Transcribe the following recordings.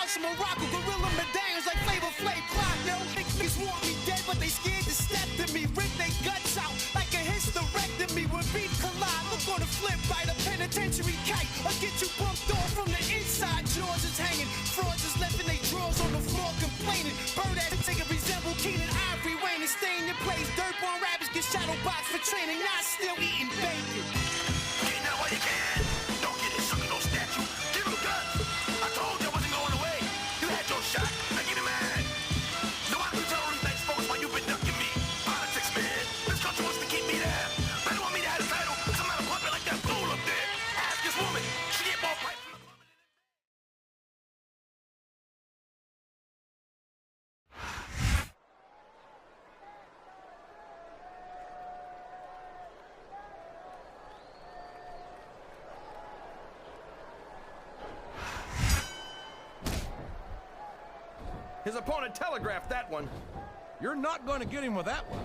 Marshall Morocco, gorilla medallions like Flavor Flav clock, yo. Niggas want me dead, but they scared to step to me. Rip they guts out like a hysterectomy. When beef collide, look on the flip by the penitentiary kite. Or get you bumped off from the inside, jaws is hanging. Frauds is left in they drawers on the floor complaining. Bird ass nigga resemble Keenan Ivory Wayne and stay in your place. Dirtborn rabbits get shadow boxed for training, not still eating bacon. Get now while you can. Don't get it, sucker, no statue. Give him a gun. I told you I wasn't going away. You had your shot. Now give me mine. So I can tell you thanks, folks, while you've been ducking me. Politics, man. This country wants to keep me there. They don't want me to have a title because I'm not a puppet like that fool up there. Ask this woman. She get more pipe from the woman. His opponent telegraphed that one. You're not going to get him with that one.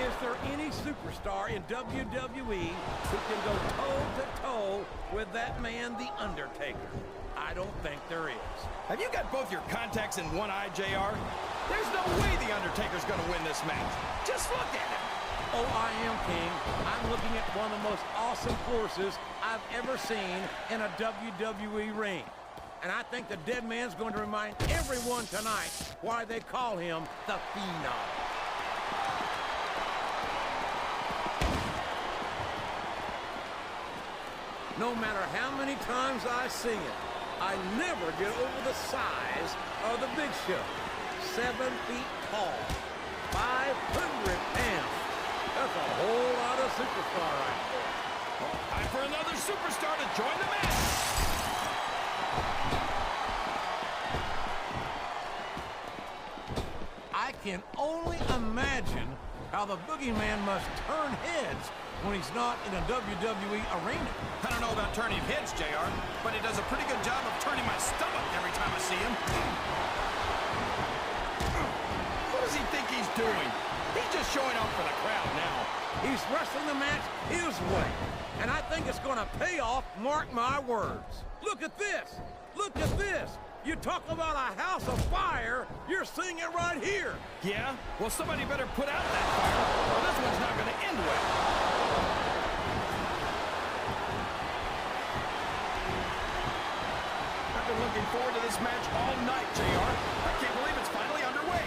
Is there any superstar in WWE who can go toe-to-toe with that man, The Undertaker? I don't think there is. Have you got both your contacts in one eye, JR? There's no way The Undertaker's gonna win this match. Just look at him. Oh, I am, King. I'm looking at one of the most awesome forces I've ever seen in a WWE ring. And I think the dead man's going to remind everyone tonight why they call him the Phenom. No matter how many times I see it, I never get over the size of the Big Show. 7 feet tall, 500 pounds. That's a whole lot of superstar right there. Time for another superstar to join the match. I can only imagine how the boogeyman must turn heads when he's not in a WWE arena. I don't know about turning heads, JR, but he does a pretty good job of turning my stomach every time I see him. What does he think he's doing? He's just showing up for the crowd now. He's wrestling the match his way, and I think it's going to pay off, mark my words. Look at this. Look at this. You talk about a house of fire, you're seeing it right here. Yeah? Well, somebody better put out that fire, or this one's not going to end well. I've been looking forward to this match all night, JR. I can't believe it's finally underway.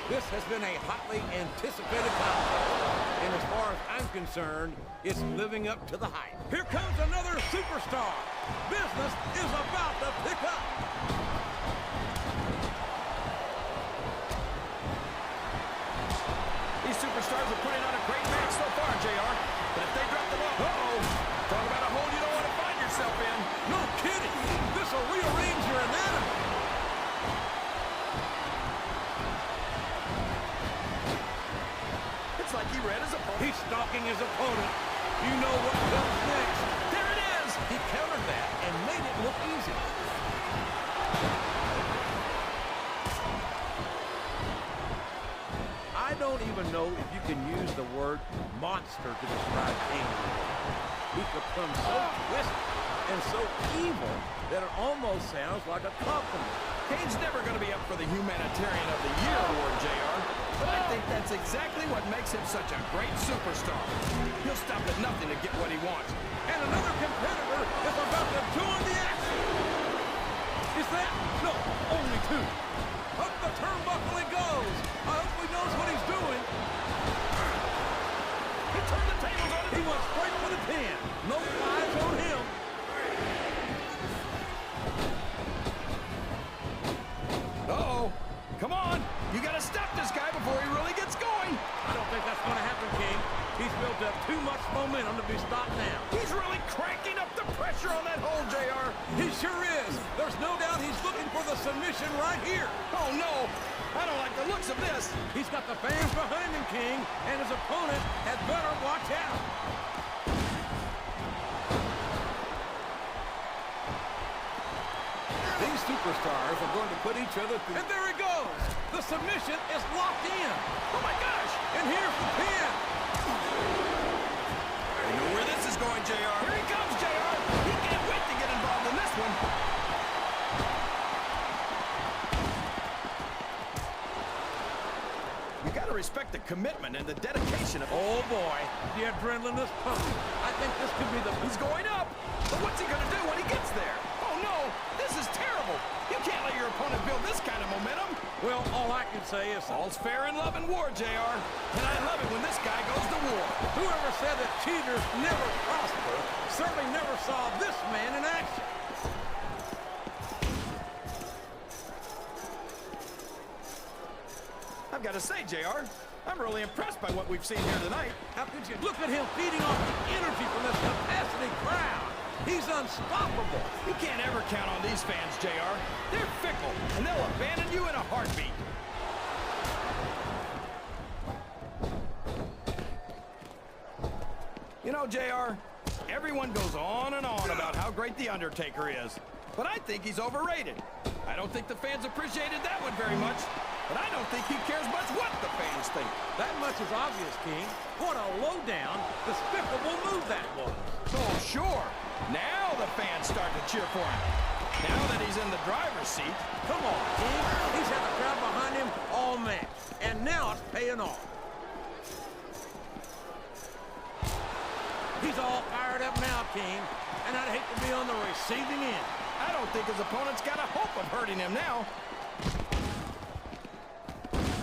This has been a hotly anticipated contest, and as far as I'm concerned, it's living up to the hype. Here comes another superstar. Business is about to pick up. These superstars are putting on a great match so far, JR. But if they drop the ball, talk about a hole you don't want to find yourself in. No kidding. This will rearrange your anatomy. It's like he read his opponent. He's stalking his opponent. You know what comes next. There it is. He countered that and made it look easy. I don't even know if you can use the word monster to describe King. He's become so twisted and so evil that it almost sounds like a compliment. Kane's never going to be up for the Humanitarian of the Year award, JR. But I think that's exactly what makes him such a great superstar. He'll stop at nothing to get what he wants. And another competitor is about to join the action. Is that? No, only 2. Up the turnbuckle he goes. I hope he knows what he's doing. He turned the tables on him. He went straight for the pin. No flies on him. Uh-oh. Come on. You got to stop this guy before he really gets going. I don't think that's going to happen, King. He's built up too much momentum to be stopped now. He's really cranking up the pressure on that hole, JR. He sure is. There's no doubt he's looking for the submission right here. Oh, no. I don't like the looks of this. He's got the fans behind him, King, and his opponent had better watch out. These superstars are going to put each other through. And there he goes. The submission is locked in. Oh, my gosh. And here's the pin. I know where this is going, JR. respect the commitment and the dedication of... Oh, boy. The adrenaline is pumping. I think this could be the... He's going up. But what's he going to do when he gets there? Oh, no. This is terrible. You can't let your opponent build this kind of momentum. Well, all I can say is... All's fair in love and war, JR. And I love it when this guy goes to war. Whoever said that cheaters never prosper certainly never saw this man in action. I've got to say, JR, I'm really impressed by what we've seen here tonight. How could you look at him feeding off the energy from this capacity crowd? He's unstoppable. You can't ever count on these fans, JR. They're fickle, and they'll abandon you in a heartbeat. You know, JR, everyone goes on and on about how great The Undertaker is, but I think he's overrated. I don't think the fans appreciated that one very much, but I don't think he cares much what the fans think. That much is obvious, King. What a low-down, despicable move that was. Oh, sure. Now the fans start to cheer for him. Now that he's in the driver's seat. Come on, King. He's had the crowd behind him all match, and now it's paying off. He's all fired up now, King, and I'd hate to be on the receiving end. I don't think his opponent's got a hope of hurting him now.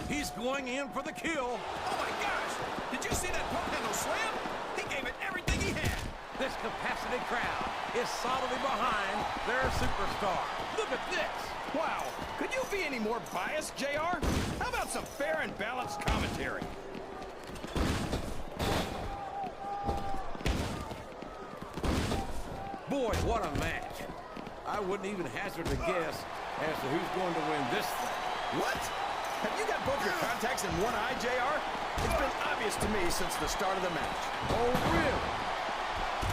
He's going in for the kill. Oh, my gosh! Did you see that pump handle slam? He gave it everything he had. This capacity crowd is solidly behind their superstar. Look at this. Wow. Could you be any more biased, JR? How about some fair and balanced commentary? Boy, what a match. I wouldn't even hazard a guess as to who's going to win this thing. What? Have you got both your contacts in one eye, JR? It's been obvious to me since the start of the match. Oh, really?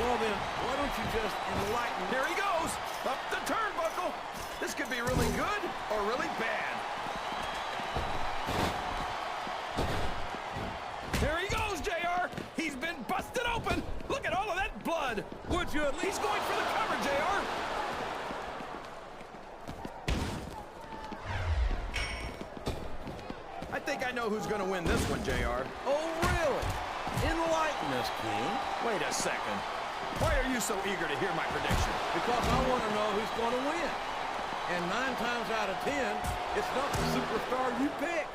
Well, then, why don't you just enlighten... Here he goes! Up the turnbuckle! This could be really good or really bad. There he goes, JR! He's been busted open! Look at all of that blood! Would you at least... He's going for the cover, JR! I think I know who's going to win this one, JR. Oh, really? Enlighten us, King. Wait a second. Why are you so eager to hear my prediction? Because I want to know who's going to win. And 9 times out of 10, it's not the superstar you pick.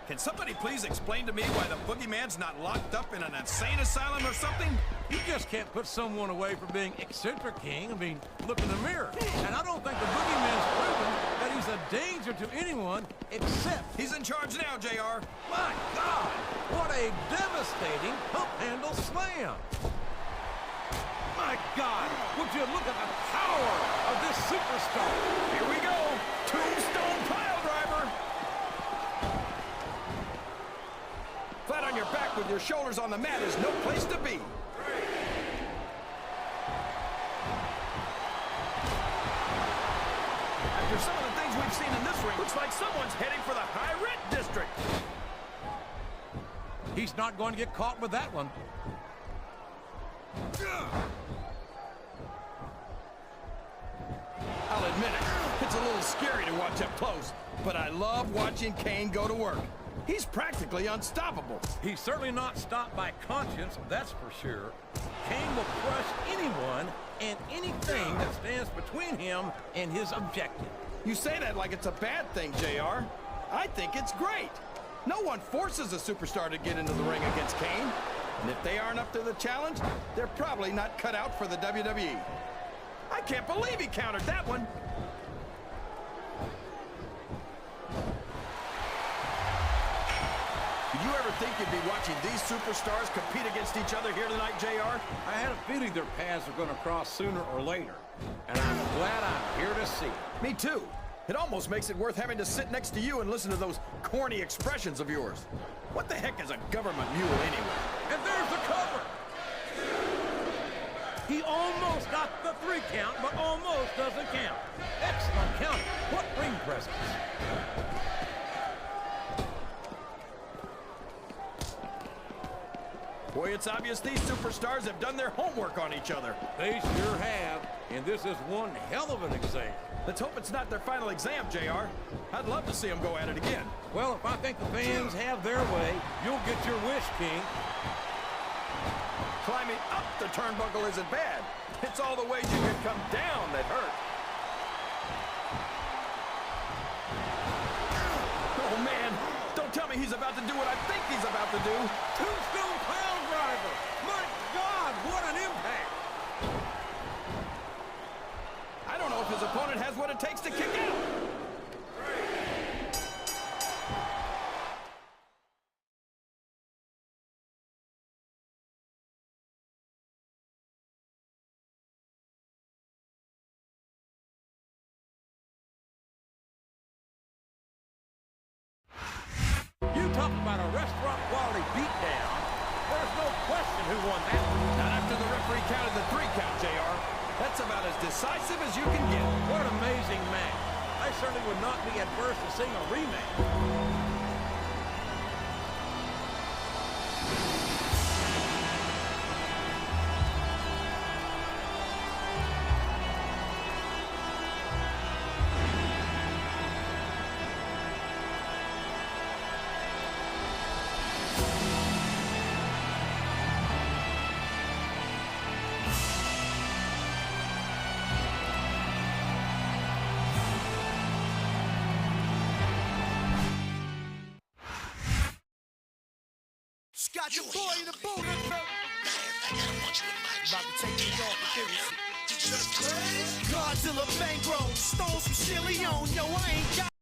Can somebody please explain to me why the boogeyman's not locked up in an insane asylum or something? You just can't put someone away for being eccentric, King. I mean, look in the mirror. And I don't think the boogeyman's proven that he's a danger to anyone except... He's in charge now, JR. My God! What a devastating pump handle slam! My God! Would you look at the power of this superstar? Here we go. Tombstone pile driver. Flat on your back with your shoulders on the mat is no place to be. After some of the things we've seen in this ring, looks like someone's heading for the high rent district. He's not going to get caught with that one. I'll admit it, it's a little scary to watch up close, but I love watching Kane go to work. He's practically unstoppable. He's certainly not stopped by conscience, that's for sure. Kane will crush anyone and anything that stands between him and his objective. You say that like it's a bad thing, JR. I think it's great. No one forces a superstar to get into the ring against Kane. And if they aren't up to the challenge, they're probably not cut out for the WWE. I can't believe he countered that one. Did you ever think you'd be watching these superstars compete against each other here tonight, JR? I had a feeling their paths are going to cross sooner or later, and I'm glad I'm here to see it. Me too. It almost makes it worth having to sit next to you and listen to those corny expressions of yours. What the heck is a government mule anyway? And there's the cover! He almost got the 3 count, but almost doesn't count. Excellent count. What ring presence. Boy, it's obvious these superstars have done their homework on each other. They sure have, and this is one hell of an exam. Let's hope it's not their final exam, JR. I'd love to see them go at it again. Well, if I think the fans have their way, you'll get your wish, King. Climbing up the turnbuckle isn't bad. It's all the ways you can come down that hurt. Oh, man. Don't tell me he's about to do what I think he's about to do. Tombstone pile driver. My God, what an impact. I don't know if his opponent has what it takes to kick out. You talk about a restaurant quality beatdown. There's no question who won that one. Not after the referee counted the 3 count, JR. That's about as decisive as you can get. What an amazing match. I certainly would not be adverse to seeing a rematch. Got your boy in the boot. About to take me off the Godzilla bankroll, stones from Chile on. Yo, I ain't got